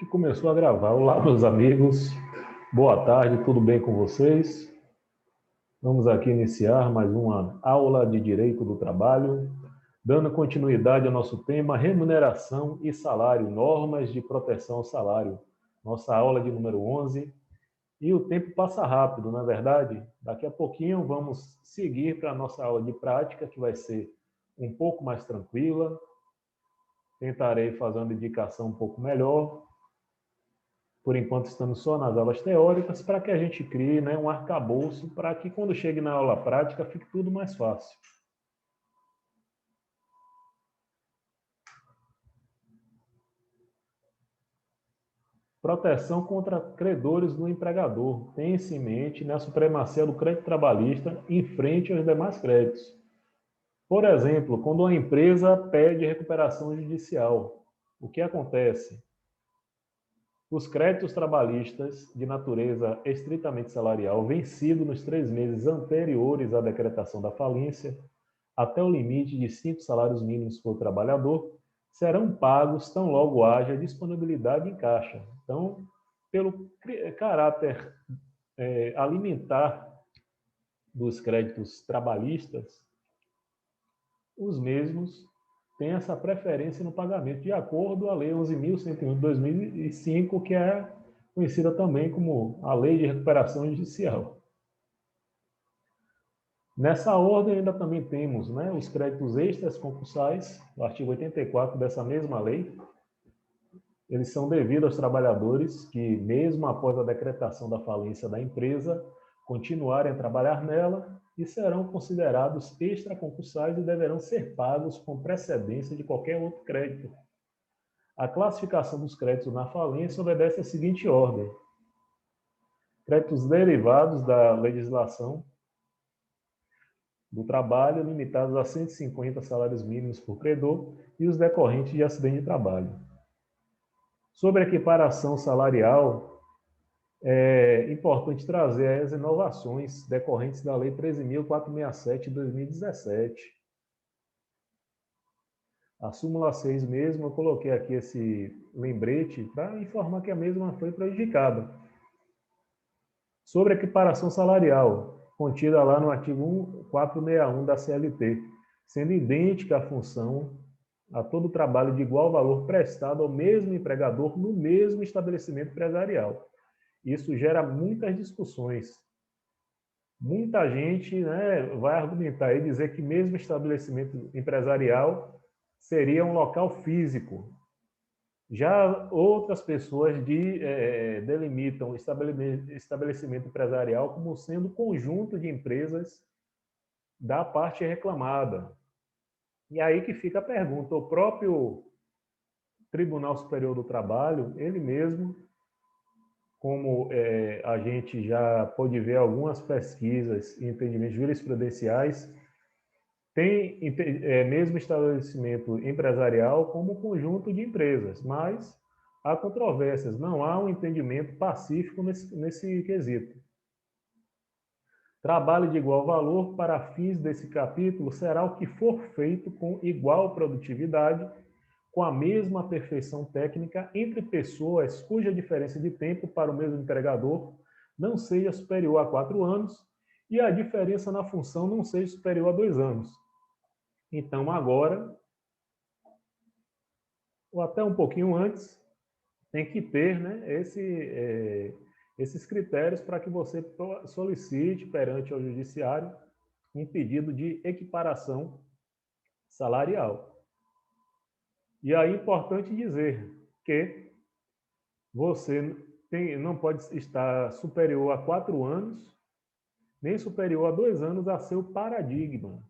Que começou a gravar. Olá, meus amigos. Boa tarde, tudo bem com vocês? Vamos aqui iniciar mais uma aula de Direito do Trabalho, dando continuidade ao nosso tema remuneração e salário, normas de proteção ao salário. Nossa aula de número 11. E o tempo passa rápido, não é verdade? Daqui a pouquinho vamos seguir para a nossa aula de prática, que vai ser um pouco mais tranquila. Tentarei fazer uma dedicação um pouco melhor. Por enquanto, estamos só nas aulas teóricas, para que a gente crie, né, um arcabouço, para que quando chegue na aula prática, fique tudo mais fácil. Proteção contra credores do empregador. Tenha-se em mente, né, a supremacia do crédito trabalhista em frente aos demais créditos. Por exemplo, quando uma empresa pede recuperação judicial, o que acontece? Os créditos trabalhistas de natureza estritamente salarial vencidos nos 3 meses anteriores à decretação da falência, até o limite de 5 salários mínimos por trabalhador, serão pagos tão logo haja disponibilidade em caixa. Então, pelo caráter alimentar dos créditos trabalhistas, os mesmos têm essa preferência no pagamento, de acordo com a Lei 11.101 de 2005, que é conhecida também como a Lei de Recuperação Judicial. Nessa ordem, ainda também temos, né, os créditos extras concursais, o artigo 84 dessa mesma lei. Eles são devidos aos trabalhadores que, mesmo após a decretação da falência da empresa, continuarem a trabalhar nela e serão considerados extraconcursais e deverão ser pagos com precedência de qualquer outro crédito. A classificação dos créditos na falência obedece à seguinte ordem: créditos derivados da legislação do trabalho, limitados a 150 salários mínimos por credor, e os decorrentes de acidente de trabalho. Sobre a equiparação salarial, é importante trazer as inovações decorrentes da Lei 13.467 de 2017. A súmula 6 mesmo, eu coloquei aqui esse lembrete para informar que a mesma foi prejudicada. Sobre a equiparação salarial, contida lá no artigo 461 da CLT, sendo idêntica a função a todo trabalho de igual valor prestado ao mesmo empregador no mesmo estabelecimento empresarial. Isso gera muitas discussões. Muita gente, né, vai argumentar e dizer que mesmo estabelecimento empresarial seria um local físico. Já outras pessoas delimitam estabelecimento empresarial como sendo conjunto de empresas da parte reclamada. E aí que fica a pergunta: o próprio Tribunal Superior do Trabalho, ele mesmo, como a gente já pôde ver algumas pesquisas e entendimentos jurisprudenciais, tem mesmo estabelecimento empresarial como conjunto de empresas, mas há controvérsias, não há um entendimento pacífico nesse quesito. Trabalho de igual valor para fins desse capítulo será o que for feito com igual produtividade, com a mesma perfeição técnica entre pessoas cuja diferença de tempo para o mesmo empregador não seja superior a 4 anos e a diferença na função não seja superior a 2 anos. Então, agora, ou até um pouquinho antes, tem que ter, né, esses critérios para que você solicite perante ao judiciário um pedido de equiparação salarial. E aí é importante dizer que você não pode estar superior a 4 anos, nem superior a 2 anos a seu paradigma.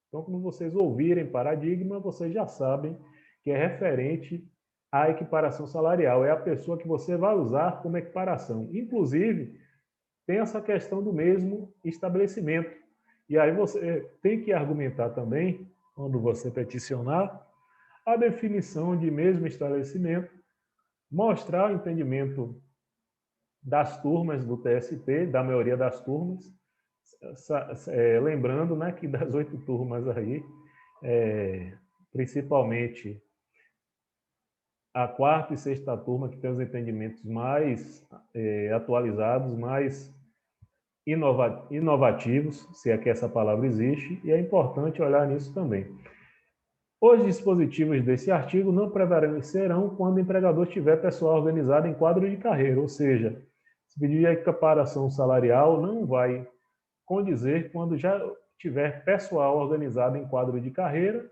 Então, quando vocês ouvirem paradigma, vocês já sabem que é referente à equiparação salarial. É a pessoa que você vai usar como equiparação. Inclusive, tem essa questão do mesmo estabelecimento. E aí você tem que argumentar também, quando você peticionar, a definição de mesmo estabelecimento, mostrar o entendimento das turmas do TST, da maioria das turmas, lembrando, né, que das 8 turmas aí, principalmente a quarta e sexta turma que tem os entendimentos mais atualizados, mais inovativos, se é que essa palavra existe, e é importante olhar nisso também. Os dispositivos desse artigo não prevalecerão quando o empregador tiver pessoal organizado em quadro de carreira, ou seja, se pedir a equiparação salarial não vai condizer quando já tiver pessoal organizado em quadro de carreira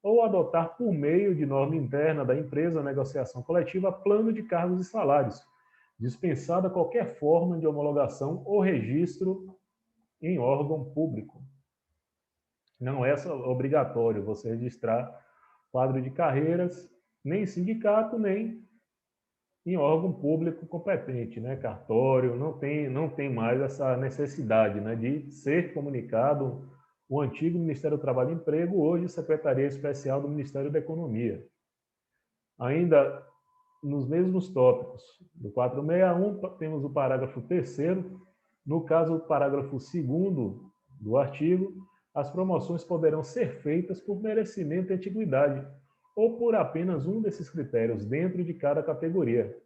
ou adotar por meio de norma interna da empresa, negociação coletiva, plano de cargos e salários, dispensada qualquer forma de homologação ou registro em órgão público. Não é obrigatório você registrar quadro de carreiras, nem em sindicato, nem em órgão público competente, né? Cartório, não tem mais essa necessidade, né, de ser comunicado o antigo Ministério do Trabalho e Emprego, hoje Secretaria Especial do Ministério da Economia. Ainda nos mesmos tópicos do 461, temos o parágrafo 3º, no caso, o parágrafo 2º do artigo, as promoções poderão ser feitas por merecimento e antiguidade, ou por apenas um desses critérios dentro de cada categoria.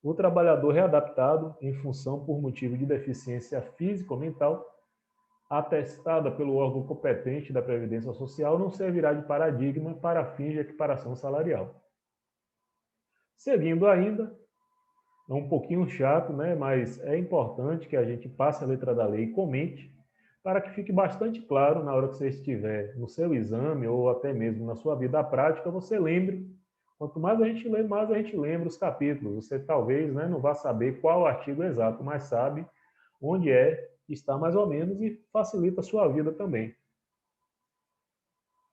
O trabalhador readaptado, em função por motivo de deficiência física ou mental, atestada pelo órgão competente da Previdência Social, não servirá de paradigma para fins de equiparação salarial. Seguindo ainda, é um pouquinho chato, né? Mas é importante que a gente passe a letra da lei e comente, para que fique bastante claro na hora que você estiver no seu exame ou até mesmo na sua vida prática, você lembre. Quanto mais a gente lê, mais a gente lembra os capítulos. Você talvez, né, não vá saber qual o artigo exato, mas sabe onde está mais ou menos e facilita a sua vida também.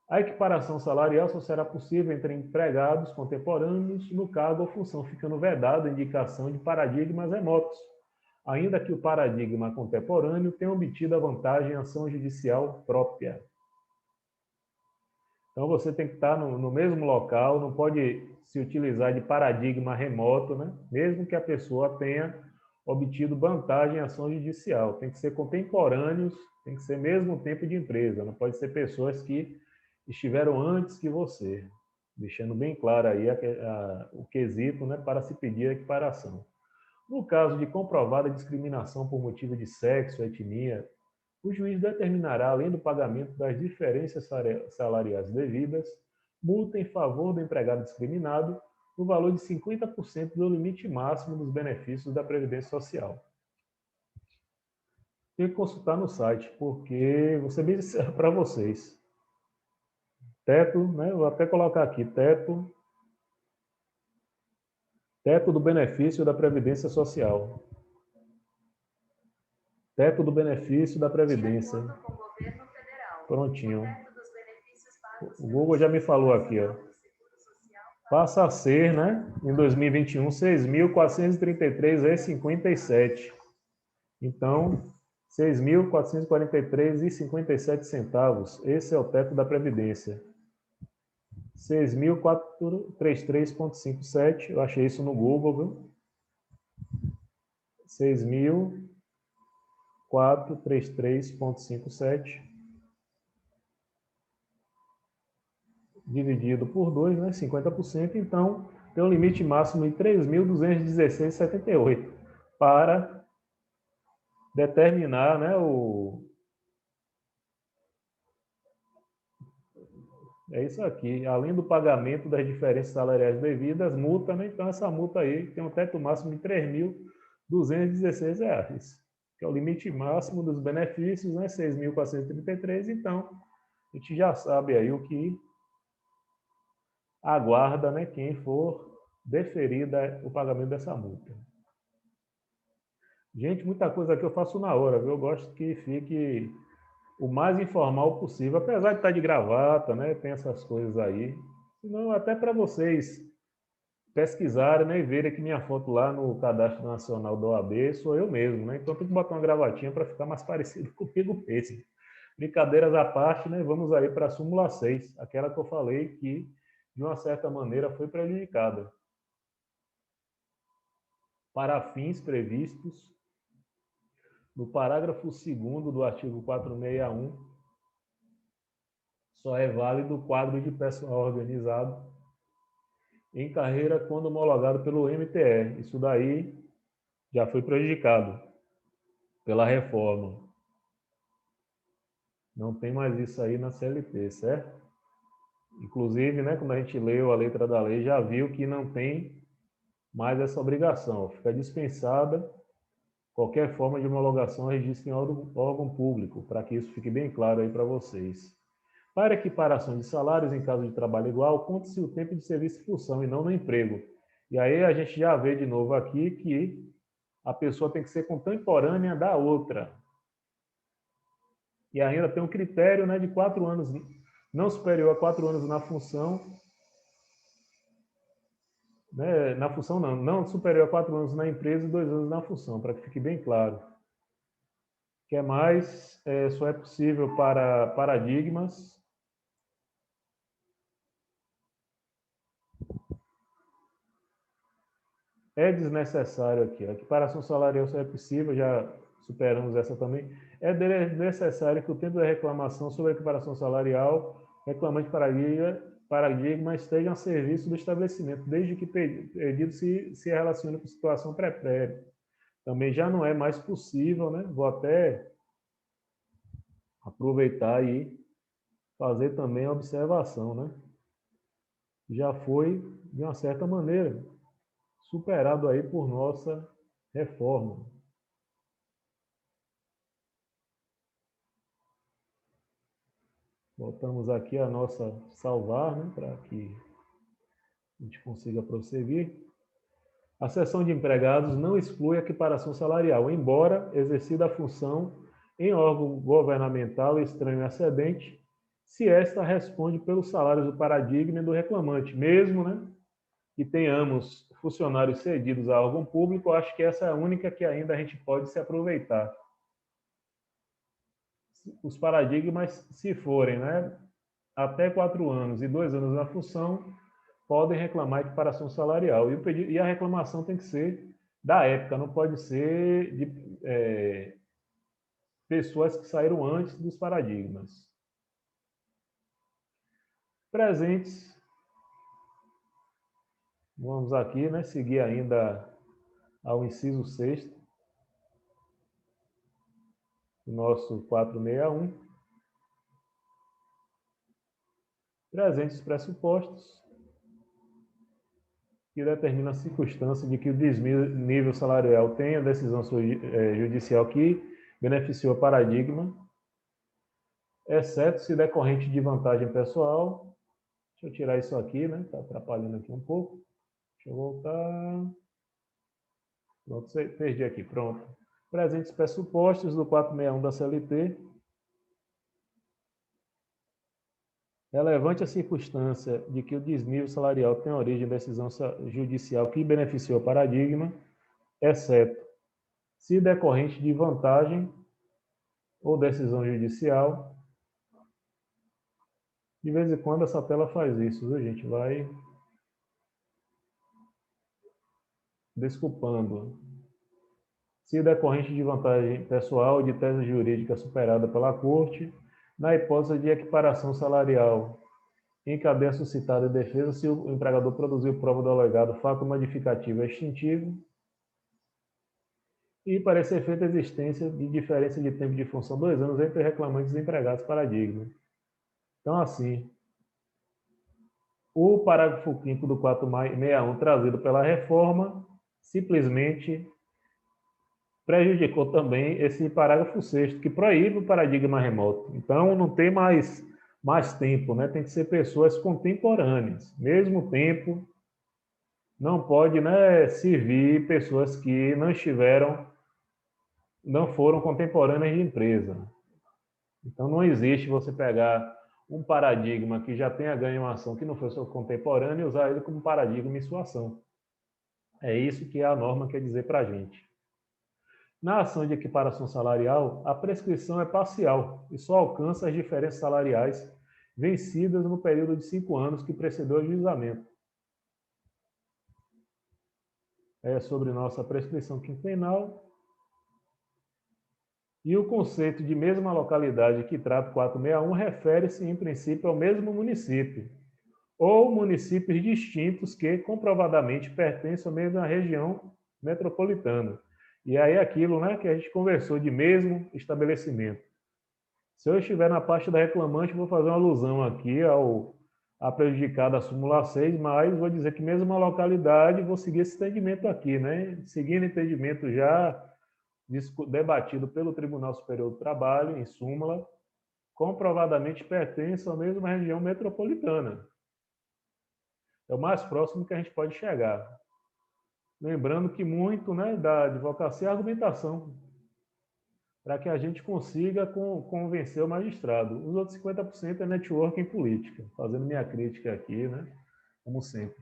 A equiparação salarial só será possível entre empregados contemporâneos no cargo ou função, ficando vedada a indicação de paradigmas remotos, ainda que o paradigma contemporâneo tenha obtido a vantagem em ação judicial própria. Então, você tem que estar no mesmo local, não pode se utilizar de paradigma remoto, né? Mesmo que a pessoa tenha obtido vantagem em ação judicial. Tem que ser contemporâneos, tem que ser mesmo tempo de empresa, não pode ser pessoas que estiveram antes que você, deixando bem claro aí o quesito, né, para se pedir a equiparação. No caso de comprovada discriminação por motivo de sexo, etnia, o juiz determinará, além do pagamento das diferenças salariais devidas, multa em favor do empregado discriminado no valor de 50% do limite máximo dos benefícios da Previdência Social. Tem que consultar no site, porque vou ser bem sincero para vocês. Teto, né? Vou até colocar aqui, teto do benefício da Previdência Social. Teto do benefício da Previdência. Prontinho. O Google já me falou aqui, ó. Passa a ser, né, em 2021, 6.433,57. Então, 6.443,57 centavos. Esse é o teto da Previdência. 6.433,57. Eu achei isso no Google, viu? 6.433,57. Dividido por 2, né? 50%. Então, tem um limite máximo de 3.216,78 para determinar, né, É isso aqui. Além do pagamento das diferenças salariais devidas, multa, né? Então, essa multa aí tem um teto máximo de R$ 3.216, que é o limite máximo dos benefícios, né? 6.433. Então, a gente já sabe aí o que aguarda, né, quem for deferida o pagamento dessa multa. Gente, muita coisa aqui eu faço na hora, viu? Eu gosto que fique o mais informal possível, apesar de estar de gravata, né? Tem essas coisas aí. Senão, até para vocês pesquisarem, né, e verem que minha foto lá no Cadastro Nacional da OAB sou eu mesmo, né? Então tem que botar uma gravatinha para ficar mais parecido comigo mesmo. Brincadeiras à parte, né? Vamos aí para a súmula 6, aquela que eu falei que, de uma certa maneira, foi prejudicada. Para fins previstos no parágrafo 2º do artigo 461, só é válido o quadro de pessoal organizado em carreira quando homologado pelo MTE. Isso daí já foi prejudicado pela reforma. Não tem mais isso aí na CLT, certo? Inclusive, né, quando a gente leu a letra da lei, já viu que não tem mais essa obrigação. Fica dispensada qualquer forma de homologação ou registro em órgão público, para que isso fique bem claro aí para vocês. Para equiparação de salários em caso de trabalho igual, conta-se o tempo de serviço e função e não no emprego. E aí a gente já vê de novo aqui que a pessoa tem que ser contemporânea da outra. E ainda tem um critério, né, de 4 anos, não superior a 4 anos na função, né, na função não superior a 4 anos na empresa e 2 anos na função, para que fique bem claro. Que é mais, só é possível para paradigmas. É desnecessário aqui. A equiparação salarial só é possível, já superamos essa também. É necessário que o tempo da reclamação sobre a equiparação salarial, reclamante paradigma esteja a serviço do estabelecimento, desde que pedido se relacione com situação pretérita. Também já não é mais possível, né? Vou até aproveitar e fazer também a observação, né? Já foi, de uma certa maneira, superado aí por nossa reforma. Voltamos aqui a nossa salvar, né, para que a gente consiga prosseguir. A seção de empregados não exclui a equiparação salarial, embora exercida a função em órgão governamental estranho excedente, se esta responde pelos salários do paradigma e do reclamante. Mesmo, né, que tenhamos funcionários cedidos a órgão público, acho que essa é a única que ainda a gente pode se aproveitar. Os paradigmas, se forem, né, até 4 anos e 2 anos na função, podem reclamar equiparação salarial. E a reclamação tem que ser da época, não pode ser de pessoas que saíram antes dos paradigmas. Presentes, vamos aqui, né, seguir ainda ao inciso 6º, do nosso 461. Presentes pressupostos, que determina a circunstância de que o desnível salarial tenha decisão judicial que beneficiou o paradigma, exceto se decorrente de vantagem pessoal. Deixa eu tirar isso aqui, né? Está atrapalhando aqui um pouco. Deixa eu voltar. Pronto, perdi aqui, pronto. Presentes pressupostos do 461 da CLT. Relevante a circunstância de que o desnível salarial tem origem em decisão judicial que beneficiou o paradigma, exceto se decorrente de vantagem ou decisão judicial. De vez em quando essa tela faz isso, viu, gente? Vai desculpando. Se decorrente de vantagem pessoal ou de tese jurídica superada pela Corte, na hipótese de equiparação salarial, em cadeia suscitada em defesa, se o empregador produziu prova do alegado fato modificativo extintivo, e para esse efeito a existência de diferença de tempo de função 2 anos entre reclamantes e empregados paradigma. Então, assim, o parágrafo 5º do 461 trazido pela reforma simplesmente prejudicou também esse parágrafo 6º, que proíbe o paradigma remoto. Então, não tem mais tempo, né? Tem que ser pessoas contemporâneas. Mesmo tempo, não pode, né, servir pessoas que não foram contemporâneas de empresa. Então, não existe você pegar um paradigma que já tenha ganho uma ação que não foi seu contemporâneo e usar ele como paradigma em sua ação. É isso que a norma quer dizer para a gente. Na ação de equiparação salarial, a prescrição é parcial e só alcança as diferenças salariais vencidas no período de 5 anos que precedeu o ajuizamento. É sobre nossa prescrição quinquenal. E o conceito de mesma localidade que trata o 461 refere-se, em princípio, ao mesmo município, ou municípios distintos que comprovadamente pertencem à mesma região metropolitana. E aí aquilo, né, que a gente conversou de mesmo estabelecimento. Se eu estiver na parte da reclamante, vou fazer uma alusão aqui à prejudicada da súmula 6, mas vou dizer que mesmo a localidade, vou seguir esse entendimento aqui, né? Seguindo o entendimento já debatido pelo Tribunal Superior do Trabalho, em súmula, comprovadamente pertence à mesma região metropolitana. É o mais próximo que a gente pode chegar. Lembrando que muito, né, da advocacia é a argumentação, para que a gente consiga convencer o magistrado. Os outros 50% é networking política, fazendo minha crítica aqui, né, como sempre.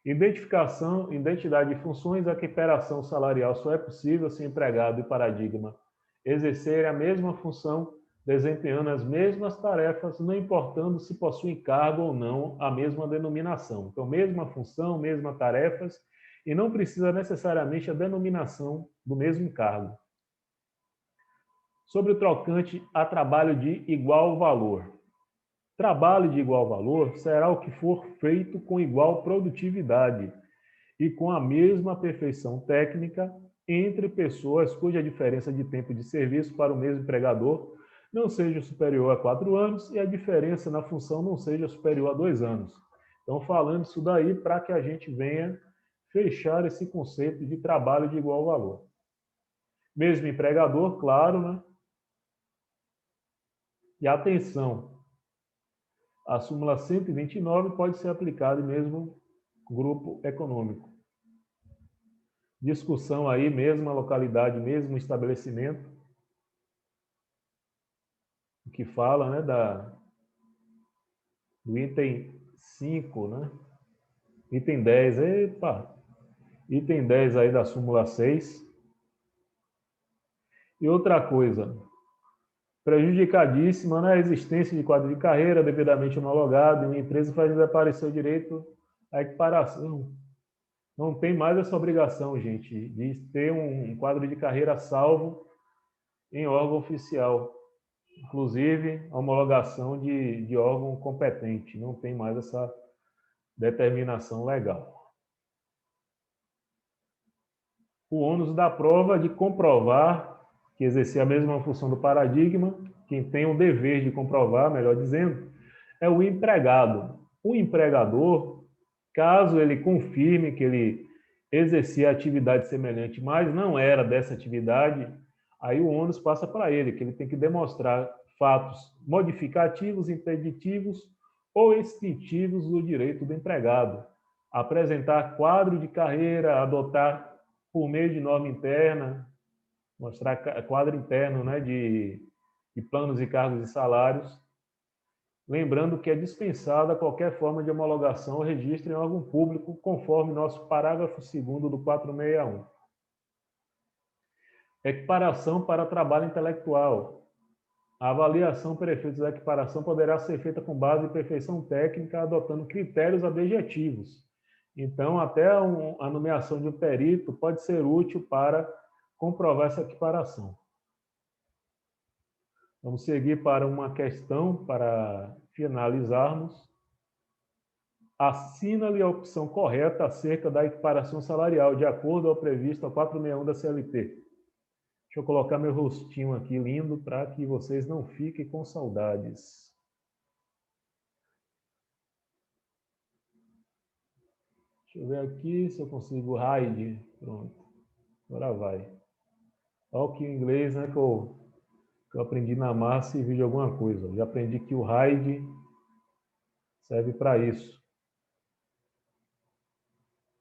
Identificação, identidade de funções, a equiparação salarial só é possível se empregado e paradigma exercerem a mesma função, desempenhando as mesmas tarefas, não importando se possuem cargo ou não a mesma denominação. Então, mesma função, mesmas tarefas, e não precisa necessariamente a denominação do mesmo cargo. Sobre o trocante a trabalho de igual valor. Trabalho de igual valor será o que for feito com igual produtividade e com a mesma perfeição técnica entre pessoas cuja diferença de tempo de serviço para o mesmo empregador não seja superior a 4 anos e a diferença na função não seja superior a 2 anos. Então, falando isso daí para que a gente venha fechar esse conceito de trabalho de igual valor. Mesmo empregador, claro, né? E atenção, a súmula 129 pode ser aplicada em mesmo grupo econômico. Discussão aí, mesma localidade, mesmo estabelecimento, que fala, né, do item 5, né? Item 10, epa! Item 10 aí da súmula 6. E outra coisa, prejudicadíssima, né, a existência de quadro de carreira devidamente homologado e uma empresa faz desaparecer o direito à equiparação. Não tem mais essa obrigação, gente, de ter um quadro de carreira salvo em órgão oficial. Inclusive, a homologação de órgão competente. Não tem mais essa determinação legal. O ônus da prova de comprovar que exercer a mesma função do paradigma, quem tem o dever de comprovar, melhor dizendo, é o empregado. O empregador, caso ele confirme que ele exercia atividade semelhante, mas não era dessa atividade, aí o ônus passa para ele, que ele tem que demonstrar fatos modificativos, impeditivos ou extintivos do direito do empregado, apresentar quadro de carreira, adotar por meio de norma interna, mostrar quadro interno, né, de planos e cargos e salários, lembrando que é dispensada qualquer forma de homologação ou registro em órgão público, conforme nosso parágrafo 2º do 461. Equiparação para trabalho intelectual. A avaliação para efeitos da equiparação poderá ser feita com base em perfeição técnica, adotando critérios objetivos. Então, até a nomeação de um perito pode ser útil para comprovar essa equiparação. Vamos seguir para uma questão para finalizarmos. Assina-lhe a opção correta acerca da equiparação salarial, de acordo ao previsto a 461 da CLT. Deixa eu colocar meu rostinho aqui lindo para que vocês não fiquem com saudades. Deixa eu ver aqui se eu consigo hide. Pronto. Agora vai. Olha que o inglês, né, que eu aprendi na massa e vi de alguma coisa. Eu já aprendi que o hide serve para isso.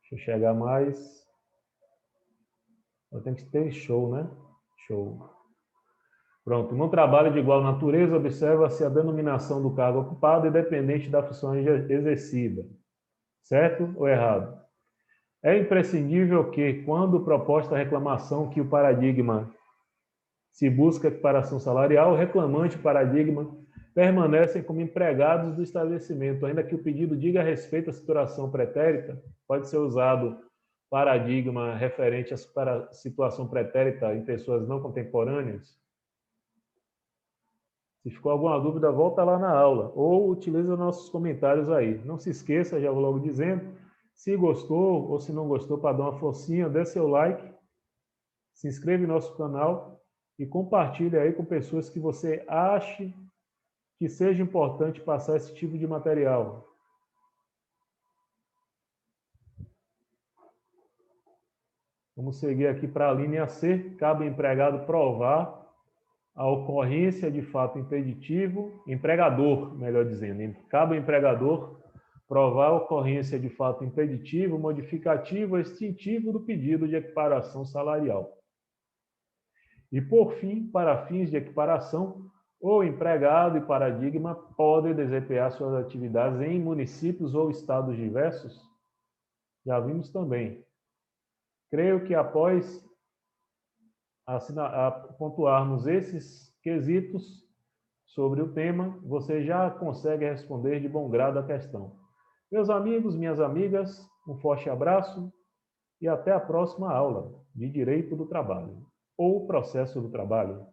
Deixa eu chegar mais. Tem que ter show, né? Show. Pronto. No trabalho de igual natureza, observa-se a denominação do cargo ocupado independente da função exercida. Certo ou errado? É imprescindível que, quando proposta a reclamação que o paradigma se busca equiparação salarial, o reclamante e o paradigma permanecem como empregados do estabelecimento, ainda que o pedido diga respeito à situação pretérita, pode ser usado paradigma referente à situação pretérita em pessoas não contemporâneas. Se ficou alguma dúvida, volta lá na aula ou utiliza nossos comentários aí. Não se esqueça, já vou logo dizendo, se gostou ou se não gostou, para dar uma forcinha, dê seu like, se inscreva em nosso canal e compartilhe aí com pessoas que você ache que seja importante passar esse tipo de material. Vamos seguir aqui para a linha C. Cabe ao empregado provar a ocorrência de fato impeditivo, empregador, melhor dizendo, cabe ao empregador provar a ocorrência de fato impeditivo, modificativo ou extintivo do pedido de equiparação salarial. E, por fim, para fins de equiparação, o empregado e paradigma podem desempenhar suas atividades em municípios ou estados diversos? Já vimos também. Creio que após pontuarmos esses quesitos sobre o tema, você já consegue responder de bom grado a questão. Meus amigos, minhas amigas, um forte abraço e até a próxima aula de Direito do Trabalho ou Processo do Trabalho.